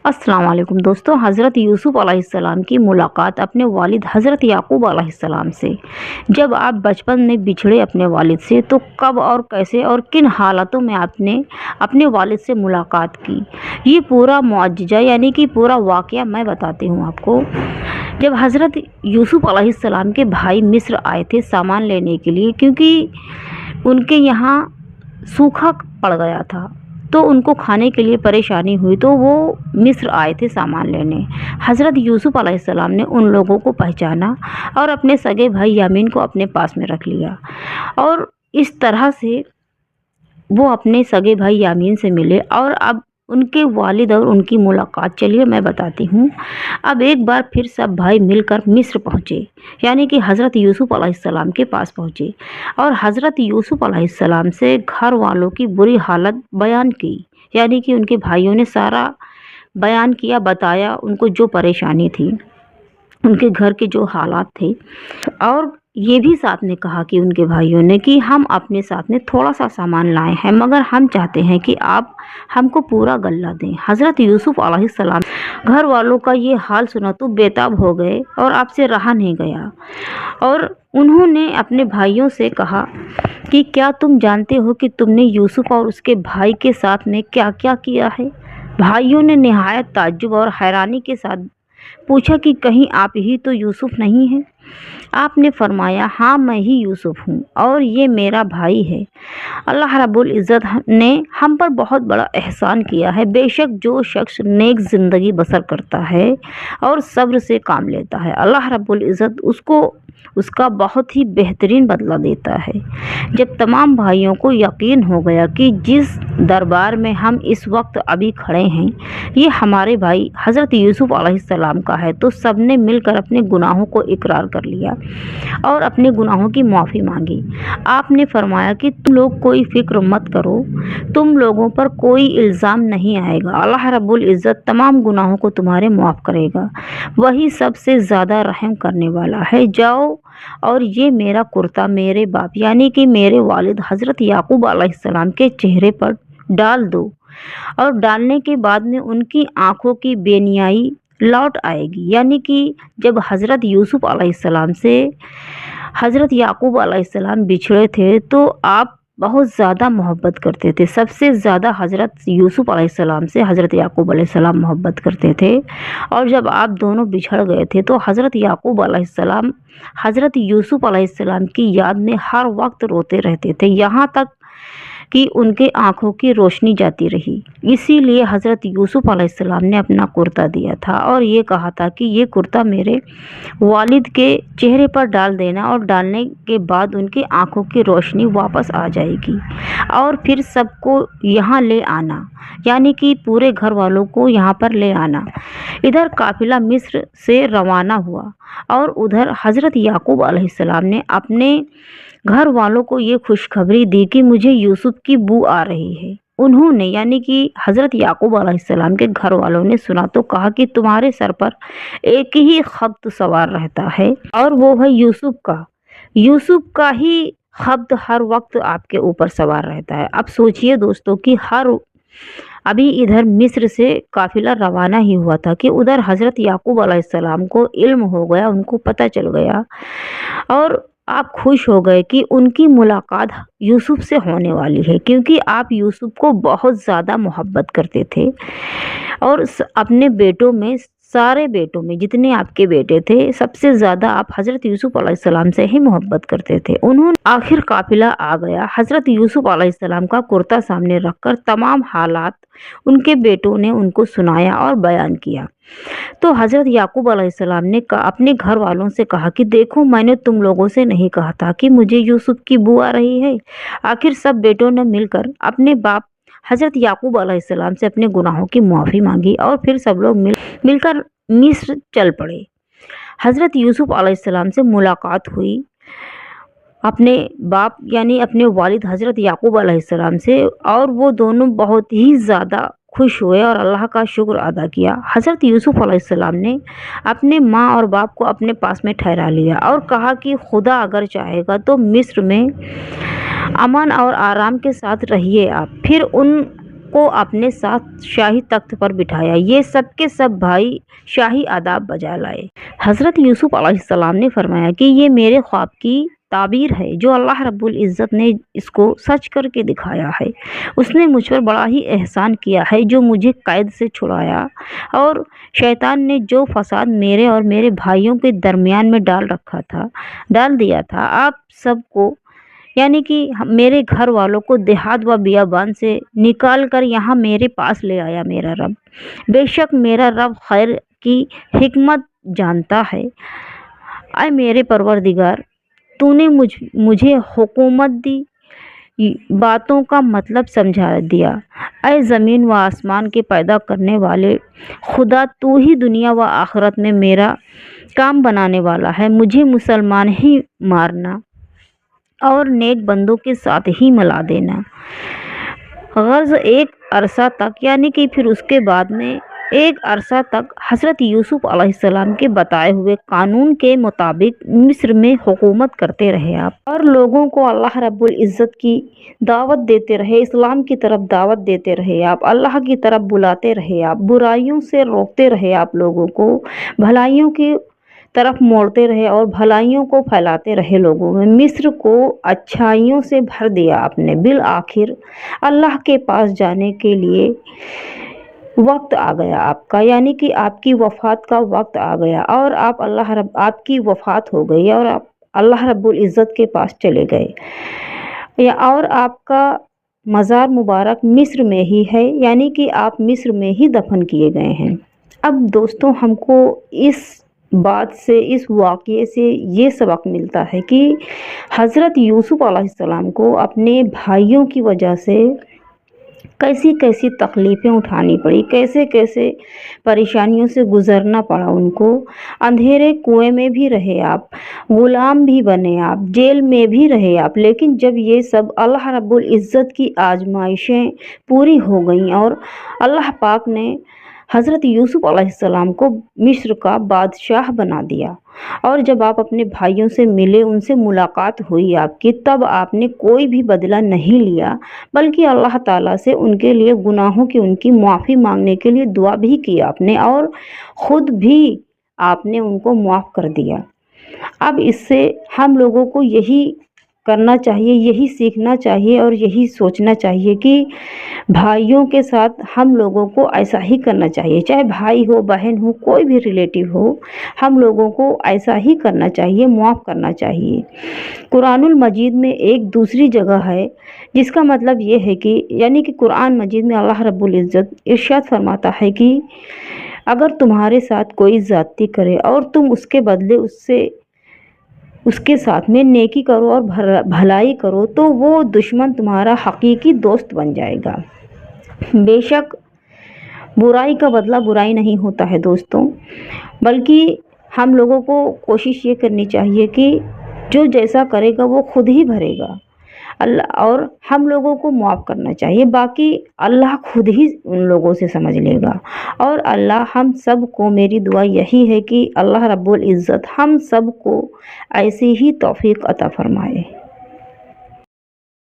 अस्सलाम वालेकुम दोस्तों। हज़रत यूसुफ़ अलैहिस्सलाम की मुलाकात अपने वालिद हज़रत याकूब अलैहिस्सलाम से। जब आप बचपन में बिछड़े अपने वालिद से, तो कब और कैसे और किन हालातों में आपने अपने वालिद से मुलाकात की, ये पूरा मुआजिज़ा यानी कि पूरा वाक़या मैं बताती हूँ आपको। जब हज़रत यूसुफ़ अलैहिस्सलाम के भाई मिस्र आए थे सामान लेने के लिए, क्योंकि उनके यहाँ सूखा पड़ गया था, तो उनको खाने के लिए परेशानी हुई, तो वो मिस्र आए थे सामान लेने। हज़रत यूसुफ़ अलैहिस्सलाम ने उन लोगों को पहचाना और अपने सगे भाई यामीन को अपने पास में रख लिया, और इस तरह से वो अपने सगे भाई यामीन से मिले। और अब उनके वालिद और उनकी मुलाकात, चलिए मैं बताती हूँ। अब एक बार फिर सब भाई मिलकर मिस्र पहुँचे, यानी कि हज़रत यूसुफ़ अलैहिस्सलाम के पास पहुँचे, और हज़रत यूसुफ़ अलैहिस्सलाम से घर वालों की बुरी हालत बयान की, यानी कि उनके भाइयों ने सारा बयान किया, बताया उनको जो परेशानी थी, उनके घर के जो हालात थे। और ये भी साथ में कहा कि उनके भाइयों ने कि हम अपने साथ में थोड़ा सा सामान लाए हैं, मगर हम चाहते हैं कि आप हमको पूरा गल्ला दें। हज़रत यूसुफ़ अलैहिस्सलाम घर वालों का ये हाल सुना तो बेताब हो गए और आपसे रहा नहीं गया, और उन्होंने अपने भाइयों से कहा कि क्या तुम जानते हो कि तुमने यूसुफ़ और उसके भाई के साथ में क्या क्या किया है? भाइयों ने निहायत ताज्जुब और हैरानी के साथ पूछा कि कहीं आप ही तो यूसुफ़ नहीं हैं? आपने फरमाया, हाँ मैं ही यूसुफ़ हूँ, और ये मेरा भाई है। अल्लाह रब्बुल इज़्ज़त ने हम पर बहुत बड़ा एहसान किया है। बेशक जो शख्स नेक ज़िंदगी बसर करता है और सब्र से काम लेता है, अल्लाह रब्बुल इज़्ज़त उसको उसका बहुत ही बेहतरीन बदला देता है। जब तमाम भाइयों को यकीन हो गया कि जिस दरबार में हम इस वक्त अभी खड़े हैं, ये हमारे भाई हज़रत यूसुफ़ अलैहिस्सलाम का है, तो सब ने मिलकर अपने गुनाहों को इकरार कर लिया और अपने गुनाहों की माफ़ी मांगी। आपने फरमाया कि तुम लोग कोई फ़िक्र मत करो, तुम लोगों पर कोई इल्ज़ाम नहीं आएगा। अल्लाह रब्बुल इज़्ज़त तमाम गुनाहों को तुम्हारे माफ़ करेगा, वही सबसे ज़्यादा रहम करने वाला है। जाओ और ये मेरा कुर्ता मेरे बाप यानी कि मेरे वालिद हज़रत याकूब अलैहिस्सलाम के चेहरे पर डाल दो, और डालने के बाद में उनकी आँखों की बेनियाई लौट आएगी। यानी कि जब हज़रत यूसुफ़ अलैहिस्सलाम से हज़रत याकूब अलैहिस्सलाम बिछड़े थे, तो आप बहुत ज़्यादा मोहब्बत करते थे। सबसे ज़्यादा हज़रत यूसुफ़ अलैहिस्सलाम से हज़रत याकूब अलैहिस्सलाम मोहब्बत करते थे, और जब आप दोनों बिछड़ गए थे, तो हज़रत याकूब अलैहिस्सलाम हज़रत यूसुफ़ अलैहिस्सलाम की याद में हर वक्त रोते रहते थे, यहाँ तक कि उनके आँखों की रोशनी जाती रही। इसीलिए हज़रत यूसुफ़ अलैहिस्सलाम ने अपना कुर्ता दिया था और ये कहा था कि ये कुर्ता मेरे वालिद के चेहरे पर डाल देना, और डालने के बाद उनकी आँखों की रोशनी वापस आ जाएगी, और फिर सबको यहाँ ले आना, यानी कि पूरे घर वालों को यहाँ पर ले आना। इधर काफ़िला मिस्र से रवाना हुआ, और उधर हज़रत याकूब अलैहिस्सलाम ने अपने घर वालों को ये खुशखबरी दी कि मुझे यूसुफ़ की बू आ रही है। उन्होंने यानी कि हज़रत याकूब अलैहिस्सलाम के घर वालों ने सुना तो कहा कि तुम्हारे सर पर एक ही ख़ब्त सवार रहता है, और वो है यूसुफ़ का। यूसुफ़ का ही ख़ब्त हर वक्त आपके ऊपर सवार रहता है। अब सोचिए दोस्तों कि अभी इधर मिस्र से काफ़िला रवाना ही हुआ था कि उधर हज़रत याकूब अलैहिस्सलाम को इल्म हो गया, उनको पता चल गया, और आप खुश हो गए कि उनकी मुलाकात यूसुफ़ से होने वाली है, क्योंकि आप यूसुफ़ को बहुत ज़्यादा मोहब्बत करते थे, और अपने बेटों में, सारे बेटों में जितने आपके बेटे थे, सबसे ज़्यादा आप हज़रत यूसुफ़ अलैहिस्सलाम से ही मोहब्बत करते थे। उन्होंने आखिर काफ़िला आ गया, हज़रत यूसुफ़ अलैहिस्सलाम का कुर्ता सामने रखकर तमाम हालात उनके बेटों ने उनको सुनाया और बयान किया। तो हज़रत याकूब अलैहिस्सलाम ने अपने घर वालों से कहा कि देखो, मैंने तुम लोगों से नहीं कहा था कि मुझे यूसुफ़ की बू आ रही है? आखिर सब बेटों ने मिलकर अपने बाप हज़रत याकूब अलैहिस्सलाम से अपने गुनाहों की माफ़ी मांगी, और फिर सब लोग मिलकर मिस्र चल पड़े। हज़रत यूसुफ़ अलैहिस्सलाम से मुलाकात हुई अपने बाप यानी अपने वालिद हज़रत याकूब अलैहिस्सलाम से, और वो दोनों बहुत ही ज़्यादा खुश हुए और अल्लाह का शुक्र अदा किया। हज़रत यूसुफ़ अलैहिस्सलाम ने अपने माँ और बाप को अपने पास में ठहरा लिया और कहा कि खुदा अगर चाहेगा तो मिस्र में अमन और आराम के साथ रहिए आप। फिर उन को अपने साथ शाही तख्त पर बिठाया। ये सब के सब भाई शाही आदाब बजा लाए। हज़रत यूसुफ अलैहिस्सलाम ने फरमाया कि ये मेरे ख्वाब की ताबीर है जो अल्लाह रब्बुल इज़्ज़त ने इसको सच करके दिखाया है। उसने मुझ पर बड़ा ही एहसान किया है जो मुझे कैद से छुड़ाया, और शैतान ने जो फसाद मेरे और मेरे भाइयों के दरमियान में डाल दिया था, आप सबको यानी कि मेरे घर वालों को देहात व बियाबान से निकाल कर यहाँ मेरे पास ले आया मेरा रब। बेशक मेरा रब खैर की हिकमत जानता है। ऐ मेरे परवरदिगार, तूने मुझे हुकूमत दी, बातों का मतलब समझा दिया। ऐ ज़मीन व आसमान के पैदा करने वाले खुदा, तू ही दुनिया व आखिरत में मेरा काम बनाने वाला है। मुझे मुसलमान ही मारना और नेक बंदों के साथ ही मिला देना। गर्ज एक अरसा तक यानी कि फिर उसके बाद में एक अरसा तक हज़रत यूसुफ अलैहिस्सलाम के बताए हुए कानून के मुताबिक मिस्र में हुकूमत करते रहे आप, और लोगों को अल्लाह रब्बुल इज़्ज़त की दावत देते रहे, इस्लाम की तरफ दावत देते रहे आप, अल्लाह की तरफ बुलाते रहे आप, बुराइयों से रोकते रहे आप, लोगों को भलाइयों की तरफ मोड़ते रहे और भलाइयों को फैलाते रहे लोगों में। मिस्र को अच्छाइयों से भर दिया आपने। बिल आखिर अल्लाह के पास जाने के लिए वक्त आ गया आपका, यानी कि आपकी वफ़ात का वक्त आ गया और आपकी वफ़ात हो गई और आप अल्लाह रब्बुल इज़्ज़त के पास चले गए, और आपका मज़ार मुबारक मिस्र में ही है, यानी कि आप मिस्र में ही दफन किए गए हैं। अब दोस्तों, हमको इस बात से, इस वाक़ये से ये सबक मिलता है कि हज़रत यूसुफ अलैहिस्सलाम को अपने भाइयों की वजह से कैसी कैसी तकलीफ़ें उठानी पड़ी, कैसे कैसे परेशानियों से गुज़रना पड़ा उनको। अंधेरे कुएं में भी रहे आप, ग़ुलाम भी बने आप, जेल में भी रहे आप, लेकिन जब ये सब अल्लाह रब्बुल इज़्ज़त की आजमाइशें पूरी हो गईं और अल्लाह पाक ने हज़रत यूसुफ अलैहिस्सलाम को मिस्र का बादशाह बना दिया, और जब आप अपने भाइयों से मिले, उनसे मुलाकात हुई आपकी, तब आपने कोई भी बदला नहीं लिया, बल्कि अल्लाह ताला से उनके लिए गुनाहों की उनकी माफ़ी मांगने के लिए दुआ भी की आपने, और ख़ुद भी आपने उनको माफ़ कर दिया। अब इससे हम लोगों को यही करना चाहिए, यही सीखना चाहिए और यही सोचना चाहिए कि भाइयों के साथ हम लोगों को ऐसा ही करना चाहिए, चाहे भाई हो, बहन हो, कोई भी रिलेटिव हो, हम लोगों को ऐसा ही करना चाहिए, माफ़ करना चाहिए। कुरानुल मजीद में एक दूसरी जगह है जिसका मतलब ये है कि, यानी कि कुरान मजीद में अल्लाह रब्बुल इज़्ज़त इरशाद फरमाता है कि अगर तुम्हारे साथ कोई ज़्यादती करे और तुम उसके बदले उसके साथ में नेकी करो और भलाई करो, तो वो दुश्मन तुम्हारा हकीकी दोस्त बन जाएगा। बेशक बुराई का बदला बुराई नहीं होता है दोस्तों, बल्कि हम लोगों को कोशिश ये करनी चाहिए कि जो जैसा करेगा वो खुद ही भरेगा अल्लाह, और हम लोगों को माफ़ करना चाहिए, बाकी अल्लाह खुद ही उन लोगों से समझ लेगा। और अल्लाह हम सब को, मेरी दुआ यही है कि अल्लाह रब्बुल इज़्ज़त हम सब को ऐसी ही तौफीक अता फरमाए।